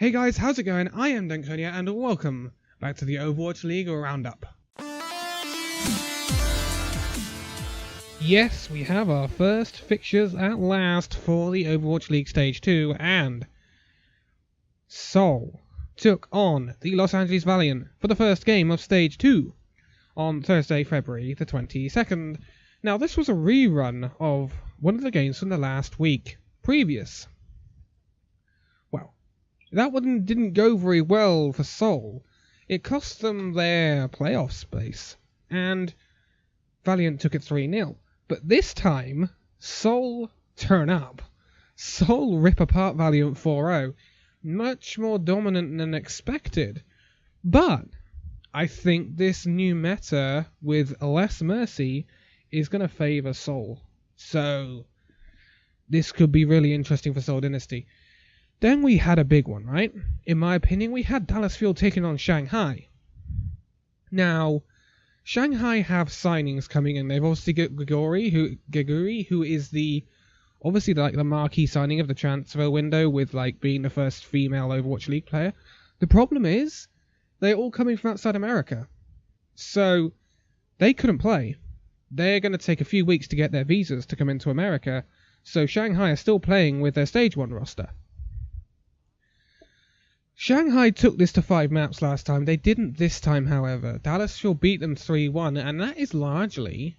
Hey guys, how's it going? I am Danconia and welcome back to the Overwatch League Roundup. Yes, we have our first fixtures at last for the Overwatch League Stage 2, and Seoul took on the Los Angeles Valiant for the first game of Stage 2 on Thursday, February the 22nd. Now, this was a rerun of one of the games from the last week previous. Well, that one didn't go very well for Seoul. It cost them their playoff space, and Valiant took it 3-0. But this time, Seoul turn up. Seoul rip apart Valiant 4-0. Much more dominant than expected. But I think this new meta with less mercy is going to favour Seoul. So this could be really interesting for Seoul Dynasty. Then we had a big one, right? In my opinion, we had Dallas Fuel taking on Shanghai. Now, Shanghai have signings coming in. They've obviously got Geguri, who is the marquee signing of the transfer window, with being the first female Overwatch League player. The problem is they're all coming from outside America, so they couldn't play. They're going to take a few weeks to get their visas to come into America, so Shanghai are still playing with their Stage 1 roster. Shanghai took this to 5 maps last time. They didn't this time, however. Dallas Fuel beat them 3-1, and that is largely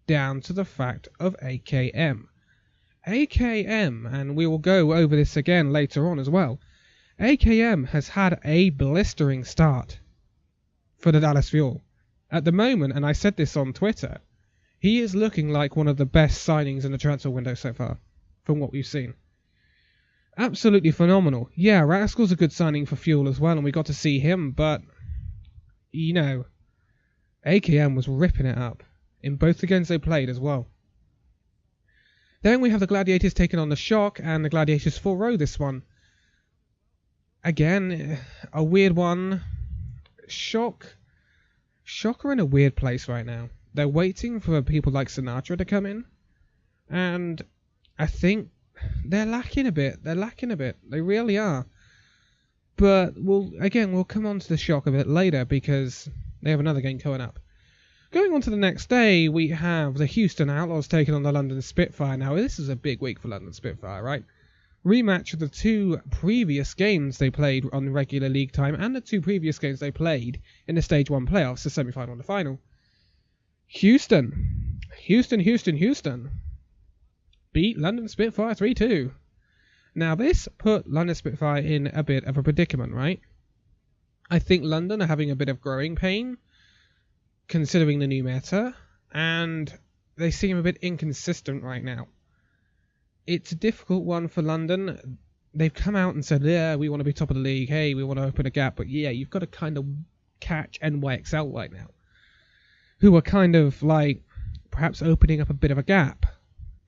down to the fact of AKM. AKM, and we will go over this again later on as well, AKM has had a blistering start for the Dallas Fuel. At the moment, and I said this on Twitter, he is looking like one of the best signings in the transfer window so far, from what we've seen. Absolutely phenomenal. Yeah, Rascal's a good signing for Fuel as well, and we got to see him, but, you know, AKM was ripping it up in both the games they played as well. Then we have the Gladiators taking on the Shock, and the Gladiators 4-0 this one. Again, a weird one. Shock are in a weird place right now. They're waiting for people like Sinatra to come in, and I think they're lacking a bit. They really are. But we'll come on to the Shock a bit later because they have another game coming up. Going on to the next day, we have the Houston Outlaws taking on the London Spitfire. Now, this is a big week for London Spitfire, right? Rematch of the 2 previous games they played on regular league time and the 2 previous games they played in the Stage 1 playoffs, the semi-final and the final. Houston beat London Spitfire 3-2. Now, this put London Spitfire in a bit of a predicament, right? I think London are having a bit of growing pain, considering the new meta, and they seem a bit inconsistent right now. It's a difficult one for London. They've come out and said, yeah, we want to be top of the league, hey, we want to open a gap, but yeah, you've got to kind of catch NYXL right now, who are kind of perhaps opening up a bit of a gap.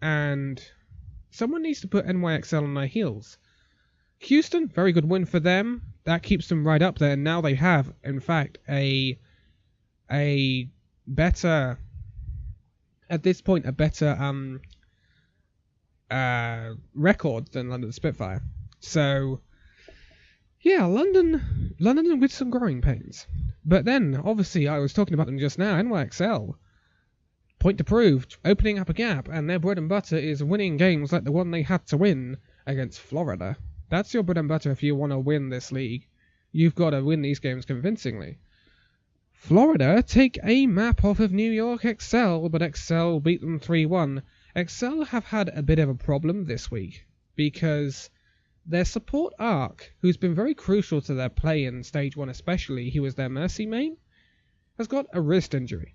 And someone needs to put NYXL on their heels. Houston, very good win for them. That keeps them right up there. And now they have, in fact, a better, at this point, a better record than London Spitfire. So, yeah, London with some growing pains. But then, obviously, I was talking about them just now, NYXL. Point to prove, opening up a gap, and their bread and butter is winning games like the one they had to win against Florida. That's your bread and butter if you want to win this league. You've got to win these games convincingly. Florida take a map off of New York XL, but XL beat them 3-1. XL have had a bit of a problem this week, because their support Arc, who's been very crucial to their play in Stage 1 especially, he was their Mercy main, has got a wrist injury.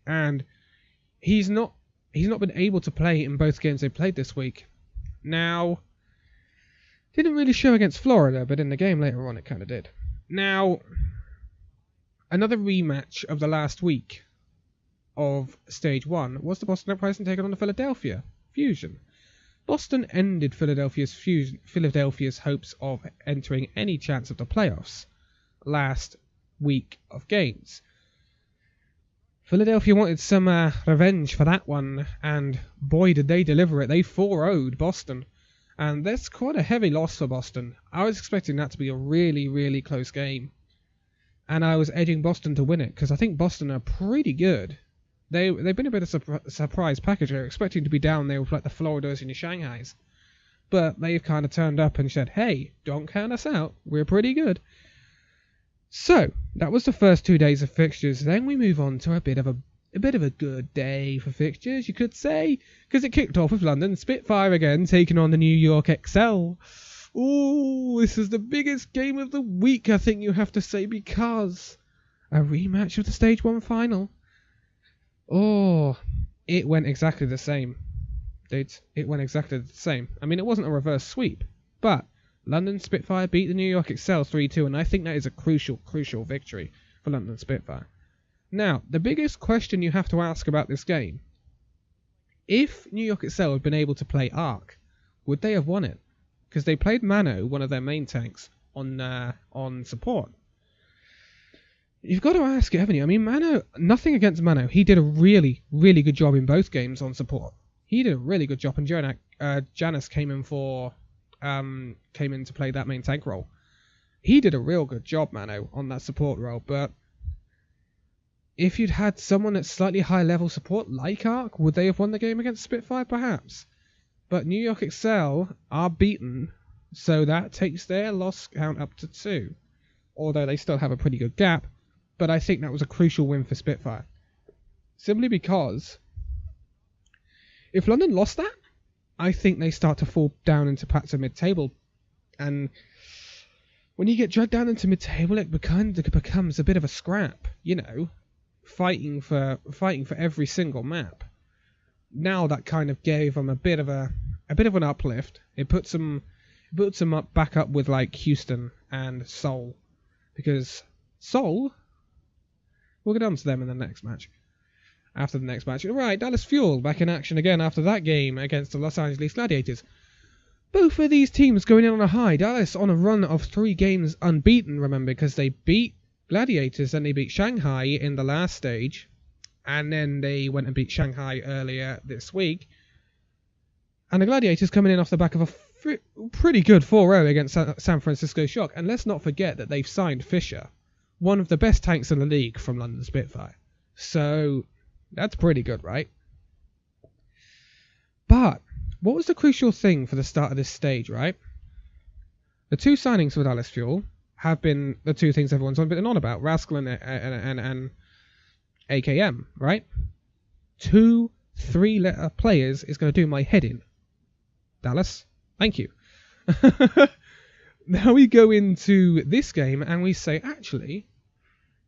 And he's not been able to play in both games they played this week. Now, didn't really show against Florida, but in the game later on it kind of did. Now, another rematch of the last week of Stage 1 was the Boston Uprising taking on the Philadelphia Fusion. Boston ended Philadelphia's hopes of entering any chance of the playoffs last week of games. Philadelphia wanted some revenge for that one, and boy did they deliver it. They 4-0'd Boston. And that's quite a heavy loss for Boston. I was expecting that to be a really, really close game. And I was edging Boston to win it, because I think Boston are pretty good. They've been a bit of a surprise package. They were expecting to be down there with like the Floridas and the Shanghais. But they've kind of turned up and said, hey, don't count us out. We're pretty good. So, that was the first 2 days of fixtures. Then we move on to a bit of a good day for fixtures, you could say, because it kicked off with London Spitfire again, taking on the New York XL. Ooh, this is the biggest game of the week, I think you have to say, because a rematch of the Stage 1 final. Oh, it went exactly the same. It went exactly the same. I mean, it wasn't a reverse sweep, but London Spitfire beat the New York XL 3-2, and I think that is a crucial victory for London Spitfire. Now, the biggest question you have to ask about this game, if New York XL had been able to play Arc, would they have won it? Because they played Mano, one of their main tanks, on support. You've got to ask it, haven't you? I mean, Mano, nothing against Mano. He did a really, really good job in both games on support. He did a really good job, and Janus came in to play that main tank role. He did a real good job, Mano, on that support role, but if you'd had someone at slightly higher level support like Arc, would they have won the game against Spitfire? Perhaps. But New York XL are beaten, so that takes their loss count up to 2. Although they still have a pretty good gap, but I think that was a crucial win for Spitfire. Simply because if London lost that, I think they start to fall down into perhaps a mid-table. And when you get dragged down into mid-table, it becomes a bit of a scrap, you know, fighting for every single map. Now that kind of gave them a bit of an uplift. It puts them back up with like Houston and Seoul, because Seoul, we'll get on to them in the next match. After the next match. Right, Dallas Fuel back in action again after that game against the Los Angeles Gladiators. Both of these teams going in on a high. Dallas on a run of 3 games unbeaten, remember, because they beat Gladiators and they beat Shanghai in the last stage. And then they went and beat Shanghai earlier this week. And the Gladiators coming in off the back of a pretty good 4-0 against San Francisco Shock. And let's not forget that they've signed Fisher, one of the best tanks in the league from London Spitfire. So that's pretty good, right? But what was the crucial thing for the start of this stage, right? The 2 signings for Dallas Fuel have been the 2 things everyone's been on about, Rascal and AKM, right? 2 3-letter players is going to do my head in. Dallas, thank you. Now we go into this game and we say, actually,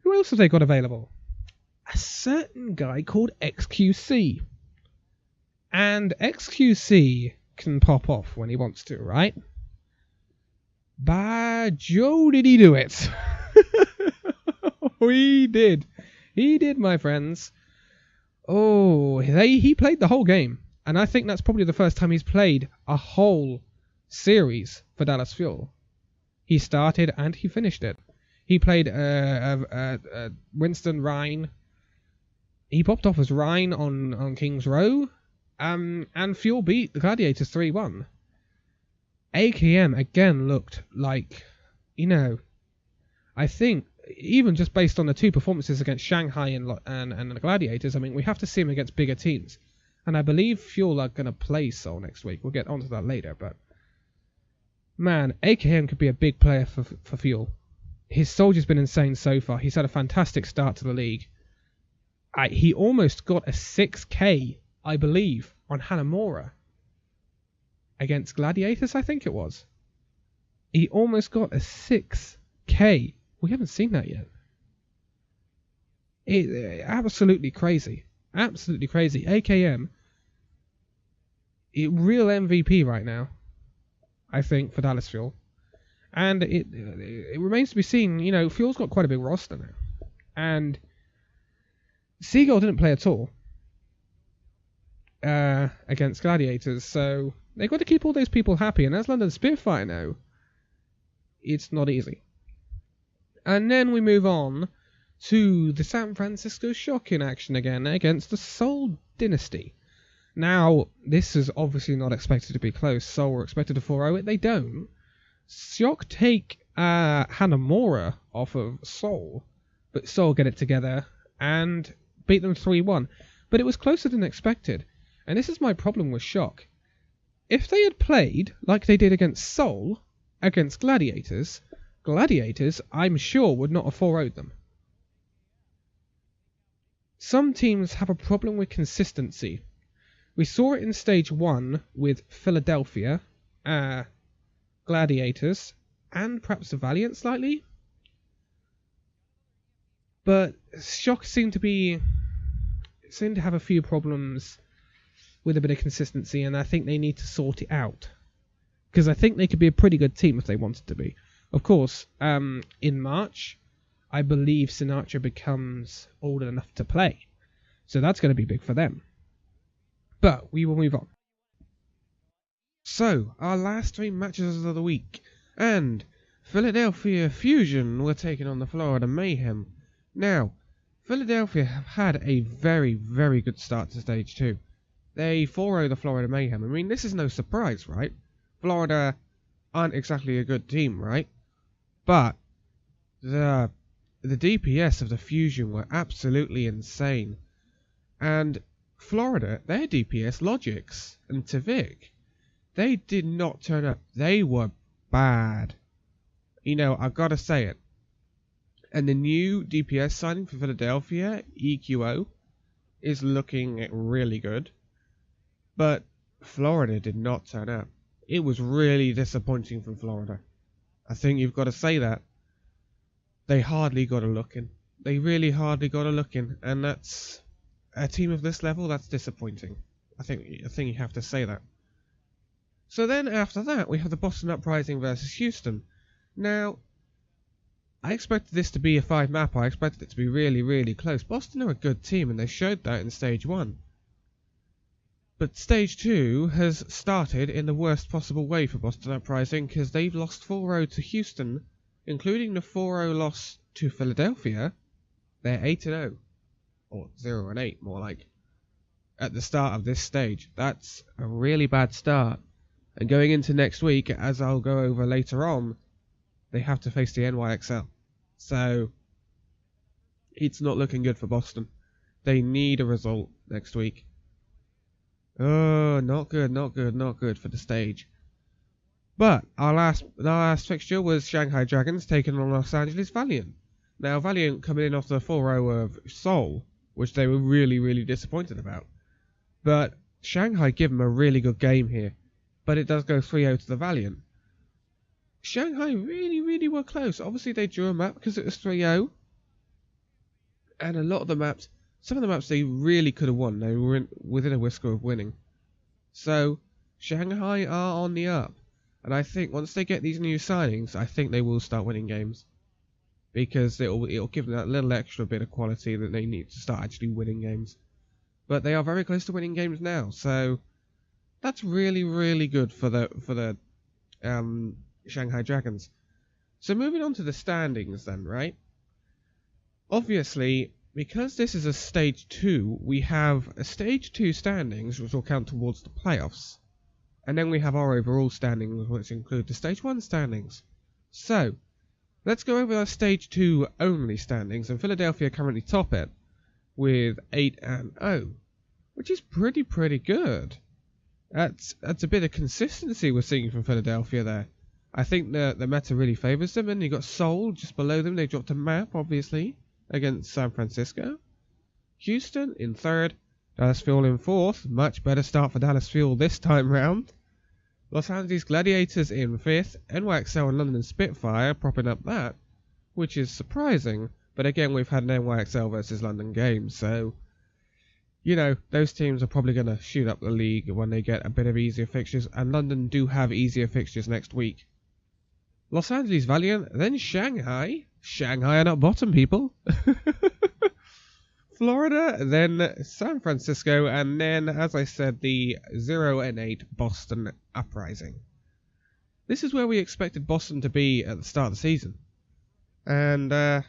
who else have they got available? A certain guy called XQC. And XQC can pop off when he wants to, right? By Joe, did he do it? He did. He did, my friends. Oh, he played the whole game. And I think that's probably the first time he's played a whole series for Dallas Fuel. He started and he finished it. He played Winston Rhine. He popped off as Rhine on King's Row. And Fuel beat the Gladiators 3-1. AKM again looked like, you know, I think even just based on the 2 performances against Shanghai and the Gladiators, I mean, we have to see him against bigger teams. And I believe Fuel are going to play Seoul next week. We'll get onto that later, but man, AKM could be a big player for Fuel. His soldier's been insane so far. He's had a fantastic start to the league. He almost got a 6k, I believe, on Hanamura. Against Gladiators, I think it was. He almost got a 6k. We haven't seen that yet. Absolutely crazy. Absolutely crazy. AKM, real MVP right now, I think, for Dallas Fuel. And it remains to be seen, you know, Fuel's got quite a big roster now. And Seagull didn't play at all against Gladiators, so they've got to keep all those people happy. And as London Spitfire know, it's not easy. And then we move on to the San Francisco Shock in action again against the Seoul Dynasty. Now, this is obviously not expected to be close. Seoul were expected to 4-0 it. They don't. Shock take Hanamura off of Seoul, but Seoul get it together and beat them 3-1. But it was closer than expected. And this is my problem with Shock. If they had played like they did against Seoul, against Gladiators, I'm sure, would not have 4-0'd them. Some teams have a problem with consistency. We saw it in Stage 1 with Philadelphia, Gladiators, and perhaps the Valiant slightly. But Shock seem to have a few problems with a bit of consistency, and I think they need to sort it out. Because I think they could be a pretty good team if they wanted to be. Of course, in March, I believe Sinatra becomes old enough to play. So that's going to be big for them. But we will move on. So, our last 3 matches of the week. And Philadelphia Fusion were taking on the Florida Mayhem. Now, Philadelphia have had a very, very good start to Stage 2. They 4-0 the Florida Mayhem. I mean, this is no surprise, right? Florida aren't exactly a good team, right? But the DPS of the Fusion were absolutely insane. And Florida, their DPS, Logix and Tavik, they did not turn up. They were bad. You know, I've got to say it. And the new DPS signing for Philadelphia, EQO, is looking really good. But Florida did not turn up. It was really disappointing from Florida. I think you've got to say that. They hardly got a look in. They really hardly got a look in. And that's a team of this level, that's disappointing. I think you have to say that. So then after that, we have the Boston Uprising versus Houston. Now, I expected this to be a 5-map. I expected it to be really, really close. Boston are a good team, and they showed that in Stage 1. But Stage 2 has started in the worst possible way for Boston Uprising, because they've lost 4-0 to Houston, including the 4-0 loss to Philadelphia. They're 8-0. Or 0-8, more like, at the start of this stage. That's a really bad start. And going into next week, as I'll go over later on, they have to face the NYXL. So, it's not looking good for Boston. They need a result next week. Oh, not good for the stage. But our last fixture was Shanghai Dragons taking on Los Angeles Valiant. Now, Valiant coming in off the 4-0 of Seoul, which they were really, really disappointed about. But Shanghai give them a really good game here. But it does go 3-0 to the Valiant. Shanghai really, really were close. Obviously, they drew a map because it was 3-0. And a lot of the maps, some of the maps they really could have won. They were within a whisker of winning. So, Shanghai are on the up. And I think once they get these new signings, I think they will start winning games. Because it'll give them that little extra bit of quality that they need to start actually winning games. But they are very close to winning games now, so that's really, really good for the Shanghai Dragons. So moving on to the standings then, right? Obviously, because this is a Stage 2, we have a Stage 2 standings, which will count towards the playoffs. And then we have our overall standings, which include the Stage 1 standings. So, let's go over our Stage 2 only standings, and Philadelphia currently top it with 8-0, which is pretty good. That's a bit of consistency we're seeing from Philadelphia there. I think the meta really favours them, and you got Seoul just below them. They dropped a map, obviously, against San Francisco. Houston in 3rd, Dallas Fuel in 4th. Much better start for Dallas Fuel this time round. Los Angeles Gladiators in 5th. NYXL and London Spitfire propping up that, which is surprising. But again, we've had an NYXL versus London game, so you know, those teams are probably going to shoot up the league when they get a bit of easier fixtures, and London do have easier fixtures next week. Los Angeles Valiant, then Shanghai. Shanghai are not bottom, people. Florida, then San Francisco, and then, as I said, the 0-8 Boston Uprising. This is where we expected Boston to be at the start of the season. And they're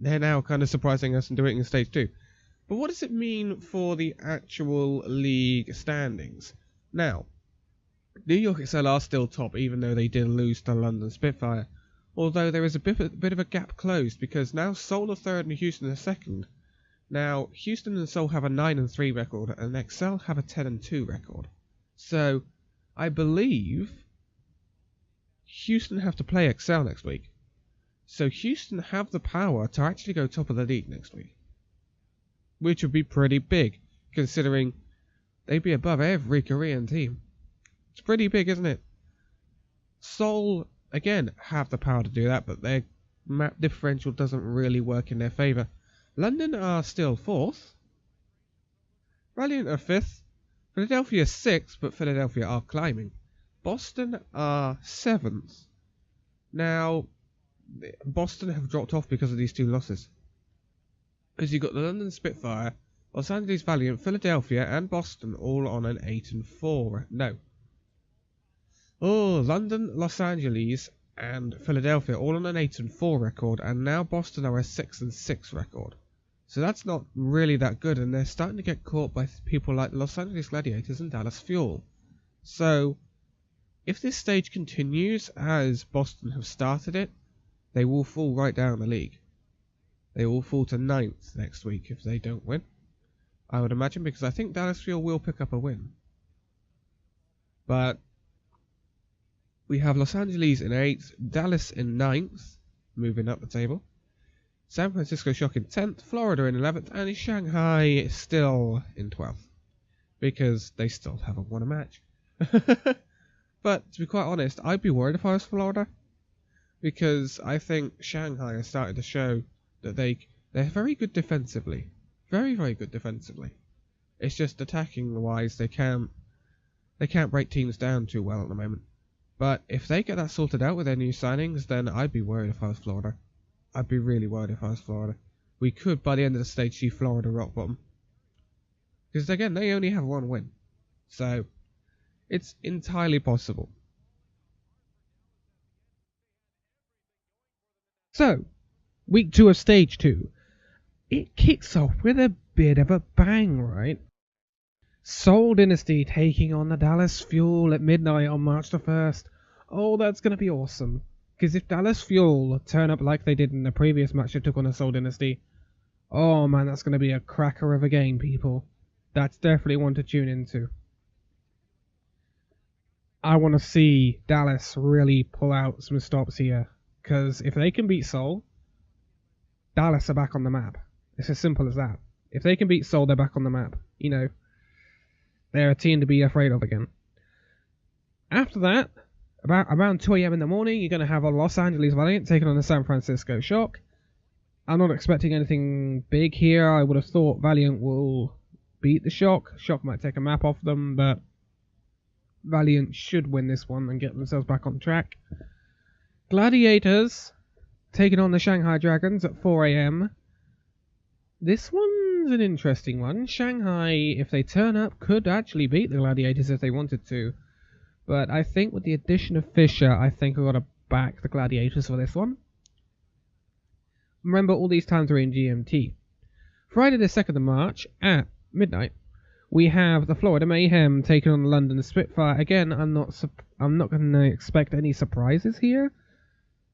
now kind of surprising us and doing it in Stage 2. But what does it mean for the actual league standings? Now, New York XL are still top, even though they did lose to London Spitfire. Although there is a bit of a gap closed, because now Seoul are third and Houston are second. Now, Houston and Seoul have a 9-3 record, and XL have a 10-2 record. So, I believe Houston have to play XL next week. So Houston have the power to actually go top of the league next week. Which would be pretty big, considering they'd be above every Korean team. It's pretty big, isn't it? Seoul, again, have the power to do that, but their map differential doesn't really work in their favour. London are still 4th. Valiant are 5th. Philadelphia 6th, but Philadelphia are climbing. Boston are 7th. Now, Boston have dropped off because of these 2 losses. Because you've got the London Spitfire, Los Angeles Valiant, Philadelphia, and Boston all on an 8-4. No. Oh, London, Los Angeles, and Philadelphia all on an 8-4 record, and now Boston are a 6-6 record. So that's not really that good, and they're starting to get caught by people like Los Angeles Gladiators and Dallas Fuel. So, if this stage continues as Boston have started it, they will fall right down the league. They will fall to 9th next week if they don't win, I would imagine, because I think Dallas Fuel will pick up a win. But we have Los Angeles in 8th, Dallas in 9th, moving up the table. San Francisco Shock in 10th, Florida in 11th, and Shanghai still in 12th. Because they still haven't won a match. But, to be quite honest, I'd be worried if I was Florida. Because I think Shanghai has started to show that they're very good defensively. Very, very good defensively. It's just attacking-wise, they can't break teams down too well at the moment. But if they get that sorted out with their new signings, then I'd be worried if I was Florida. I'd be really worried if I was Florida. We could, by the end of the stage, see Florida rock bottom. Because, again, they only have 1 win. So, it's entirely possible. So, week 2 of stage 2. It kicks off with a bit of a bang, right? Seoul Dynasty taking on the Dallas Fuel at midnight on March the 1st. Oh, that's going to be awesome. Because if Dallas Fuel turn up like they did in the previous match they took on the Seoul Dynasty, oh man, that's going to be a cracker of a game, people. That's definitely one to tune into. I want to see Dallas really pull out some stops here. Because if they can beat Seoul, Dallas are back on the map. It's as simple as that. If they can beat Seoul, they're back on the map. You know, they're a team to be afraid of again. After that, around 2 AM in the morning, you're going to have a Los Angeles Valiant taking on the San Francisco Shock. I'm not expecting anything big here. I would have thought Valiant will beat the Shock. Shock might take a map off them, but Valiant should win this one and get themselves back on track. Gladiators taking on the Shanghai Dragons at 4 AM. This one's an interesting one. Shanghai, if they turn up, could actually beat the Gladiators if they wanted to. But I think with the addition of Fisher, I think I've got to back the Gladiators for this one. Remember, all these times are in GMT. Friday the 2nd of March at midnight, we have the Florida Mayhem taking on the London Spitfire. Again, I'm not going to expect any surprises here.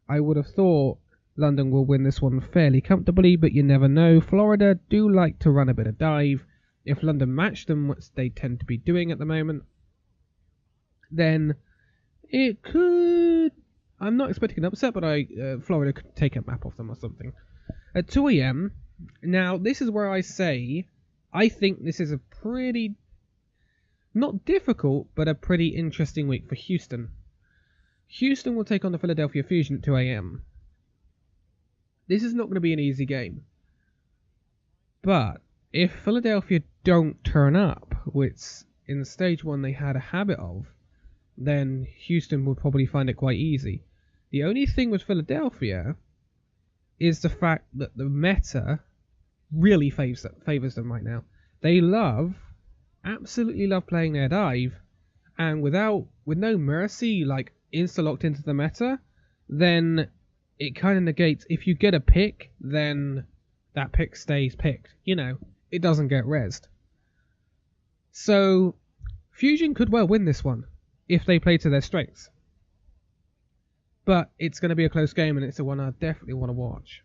I would have thought London will win this one fairly comfortably, but you never know. Florida do like to run a bit of dive. If London match them, which they tend to be doing at the moment, then it could... I'm not expecting an upset, but Florida could take a map off them or something. At 2 AM, now this is where I say, I think this is a pretty, not difficult, but a pretty interesting week for Houston. Houston will take on the Philadelphia Fusion at 2 AM. This is not going to be an easy game. But if Philadelphia don't turn up, which in stage 1 they had a habit of, then Houston would probably find it quite easy. The only thing with Philadelphia is the fact that the meta really favours them right now. They absolutely love playing their dive, and with no mercy, like insta-locked into the meta, then it kind of negates, if you get a pick, then that pick stays picked. You know, it doesn't get rezzed. So Fusion could well win this one if they play to their strengths. But it's going to be a close game, and it's the one I definitely want to watch.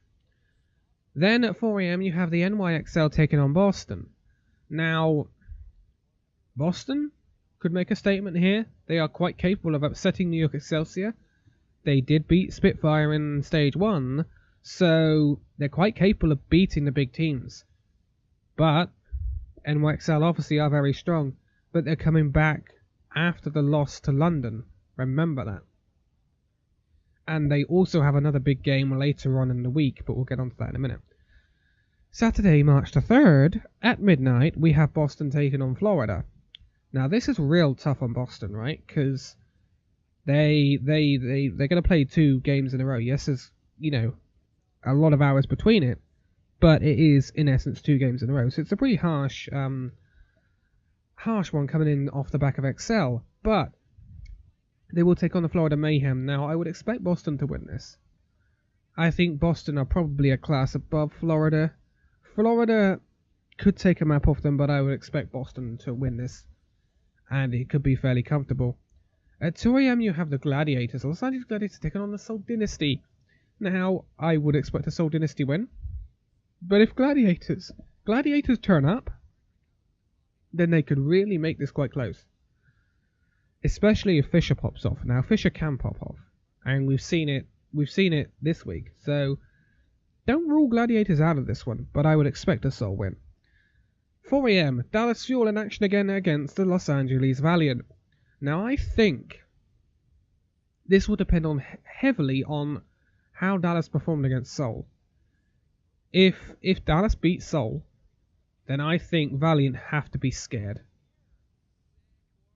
Then at 4 AM you have the NYXL taking on Boston. Now, Boston could make a statement here. They are quite capable of upsetting New York Excelsior. They did beat Spitfire in Stage 1, so they're quite capable of beating the big teams. But NYXL obviously are very strong, but they're coming back after the loss to London. Remember that. And they also have another big game later on in the week, but we'll get onto that in a minute. Saturday, March the 3rd, at midnight, we have Boston taking on Florida. Now, this is real tough on Boston, right? Because they're going to play 2 games in a row. Yes, there's, a lot of hours between it, but it is, in essence, 2 games in a row. So it's a pretty harsh one coming in off the back of Excel. But they will take on the Florida Mayhem. Now, I would expect Boston to win this. I think Boston are probably a class above Florida. Florida could take a map off them, but I would expect Boston to win this. And it could be fairly comfortable. At 2 AM, you have the Gladiators. Los Angeles Gladiators taking on the Seoul Dynasty. Now, I would expect a Seoul Dynasty win. But if Gladiators turn up, then they could really make this quite close. Especially if Fisher pops off. Now, Fisher can pop off. And we've seen it this week. So, don't rule Gladiators out of this one. But I would expect a Seoul win. 4 AM, Dallas Fuel in action again against the Los Angeles Valiant. Now, I think this will depend heavily on how Dallas performed against Seoul. If Dallas beats Seoul, then I think Valiant have to be scared.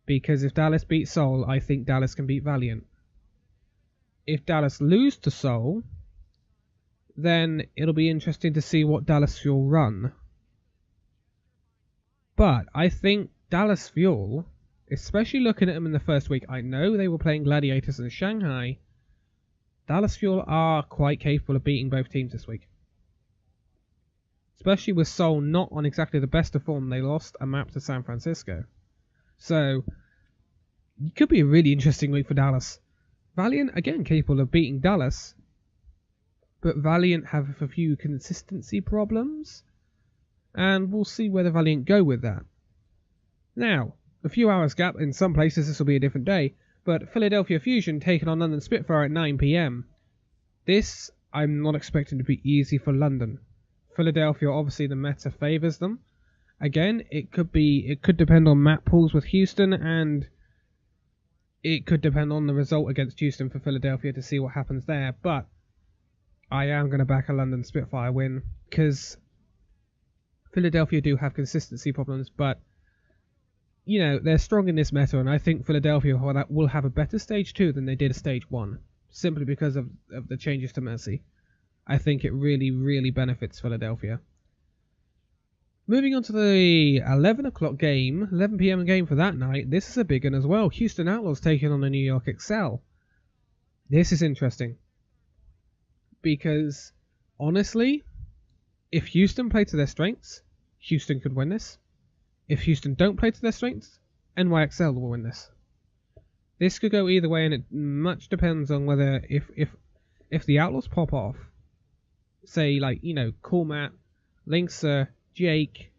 Because if Dallas beats Seoul, I think Dallas can beat Valiant. If Dallas lose to Seoul, then it'll be interesting to see what Dallas Fuel run. But I think Dallas Fuel, especially looking at them in the first week, I know they were playing Gladiators in Shanghai. Dallas Fuel are quite capable of beating both teams this week. Especially with Seoul not on exactly the best of form. They lost a map to San Francisco. So, it could be a really interesting week for Dallas. Valiant, again, capable of beating Dallas. But Valiant have a few consistency problems. And we'll see where the Valiant go with that. Now, a few hours gap, in some places this will be a different day, but Philadelphia Fusion taking on London Spitfire at 9 PM. This, I'm not expecting to be easy for London. Philadelphia, obviously the meta favours them. Again, it could depend on map pools with Houston, and it could depend on the result against Houston for Philadelphia to see what happens there, but I am going to back a London Spitfire win, because Philadelphia do have consistency problems, but they're strong in this meta, and I think Philadelphia will have a better Stage 2 than they did Stage 1, simply because of the changes to Mercy. I think it really, really benefits Philadelphia. Moving on to the 11 o'clock game, 11 PM game for that night, this is a big one as well. Houston Outlaws taking on the New York Excel. This is interesting, because honestly, if Houston play to their strengths, Houston could win this. If Houston don't play to their strengths, NYXL will win this. This could go either way, and it much depends on whether if the Outlaws pop off, say Cool Matt, Linkser, Jake,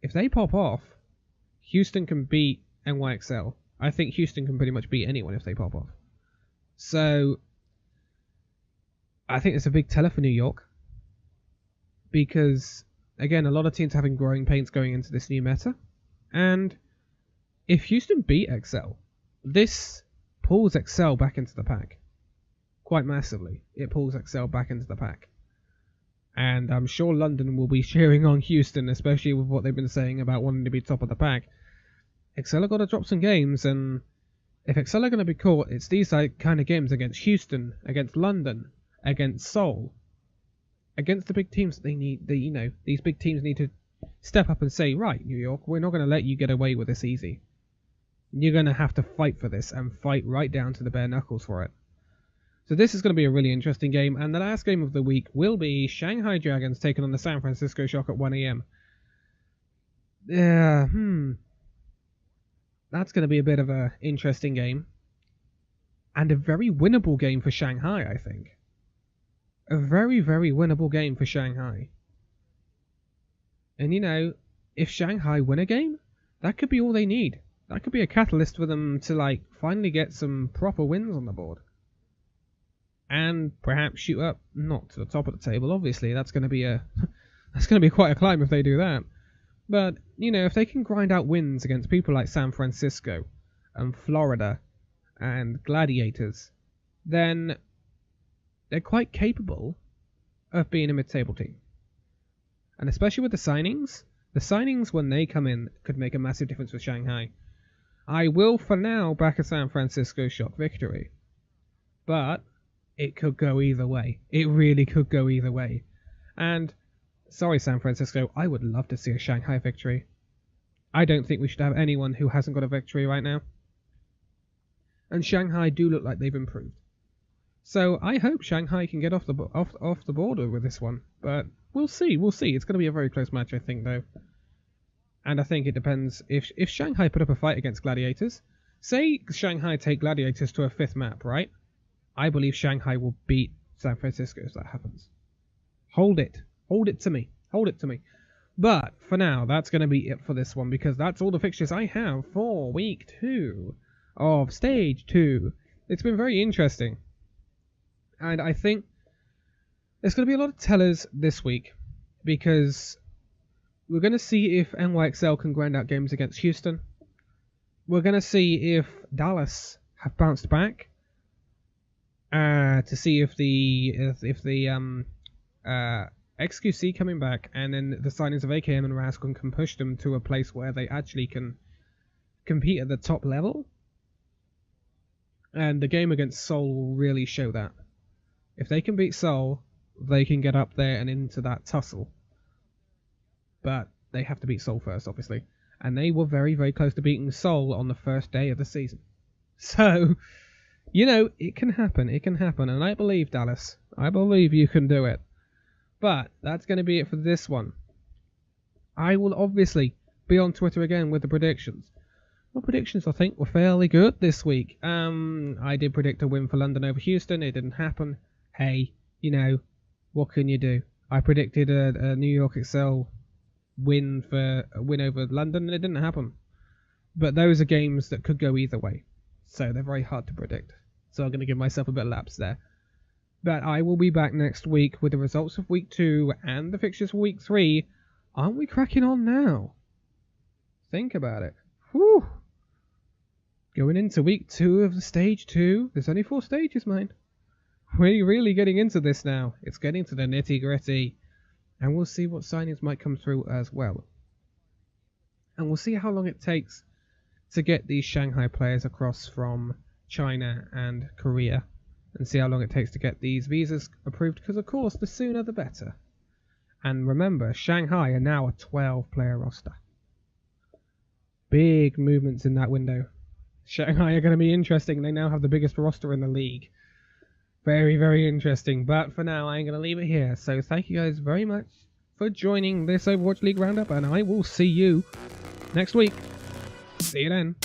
if they pop off, Houston can beat NYXL. I think Houston can pretty much beat anyone if they pop off. So I think it's a big teller for New York. Because, again, a lot of teams are having growing pains going into this new meta. And if Houston beat XL, this pulls XL back into the pack. Quite massively. It pulls XL back into the pack. And I'm sure London will be cheering on Houston, especially with what they've been saying about wanting to be top of the pack. XL have got to drop some games, and if XL are going to be caught, it's these kind of games against Houston, against London, against Seoul. Against the big teams, these big teams need to step up and say, right, New York, we're not going to let you get away with this easy. You're going to have to fight for this, and fight right down to the bare knuckles for it. So this is going to be a really interesting game, and the last game of the week will be Shanghai Dragons taking on the San Francisco Shock at 1 AM. Yeah, that's going to be a bit of a interesting game. And a very winnable game for Shanghai, I think. A very, very winnable game for Shanghai. And you know, if Shanghai win a game, that could be all they need. That could be a catalyst for them to, like, finally get some proper wins on the board. And perhaps shoot up, not to the top of the table, obviously. That's going to be that's going to be quite a climb if they do that. But, you know, if they can grind out wins against people like San Francisco and Florida and Gladiators, then they're quite capable of being a mid-table team. And especially with the signings when they come in could make a massive difference for Shanghai. I will for now back a San Francisco shock victory. But it could go either way. It really could go either way. And sorry, San Francisco, I would love to see a Shanghai victory. I don't think we should have anyone who hasn't got a victory right now. And Shanghai do look like they've improved. So I hope Shanghai can get off the border with this one. But we'll see. It's going to be a very close match, I think, though. And I think it depends. If Shanghai put up a fight against Gladiators, say Shanghai take Gladiators to a 5th map, right? I believe Shanghai will beat San Francisco if that happens. Hold it to me. But for now, that's going to be it for this one, because that's all the fixtures I have for week 2 of Stage 2. It's been very interesting. And I think there's going to be a lot of tellers this week, because we're going to see if NYXL can grind out games against Houston. We're going to see if Dallas have bounced back. To see if the XQC coming back, and then the signings of AKM and Rascal can push them to a place where they actually can compete at the top level. And the game against Seoul will really show that. If they can beat Seoul, they can get up there and into that tussle. But they have to beat Seoul first, obviously. And they were very, very close to beating Seoul on the first day of the season. So, you know, it can happen. And I believe, Dallas. I believe you can do it. But that's going to be it for this one. I will obviously be on Twitter again with the predictions. My predictions, I think, were fairly good this week. I did predict a win for London over Houston. It didn't happen. Hey, you know, what can you do? I predicted a New York Excel win over London, and it didn't happen. But those are games that could go either way. So they're very hard to predict. So I'm going to give myself a bit of lapse there. But I will be back next week with the results of week 2 and the fixtures for week 3. Aren't we cracking on now? Think about it. Whew. Going into week 2 of the stage 2. There's only 4 stages, mate. We're really getting into this now. It's getting to the nitty gritty. And we'll see what signings might come through as well. And we'll see how long it takes to get these Shanghai players across from China and Korea. And see how long it takes to get these visas approved. Because, of course, the sooner the better. And remember, Shanghai are now a 12-player roster. Big movements in that window. Shanghai are going to be interesting. They now have the biggest roster in the league. Very, very interesting. But for now, I'm going to leave it here. So thank you guys very much for joining this Overwatch League Roundup. And I will see you next week. See you then.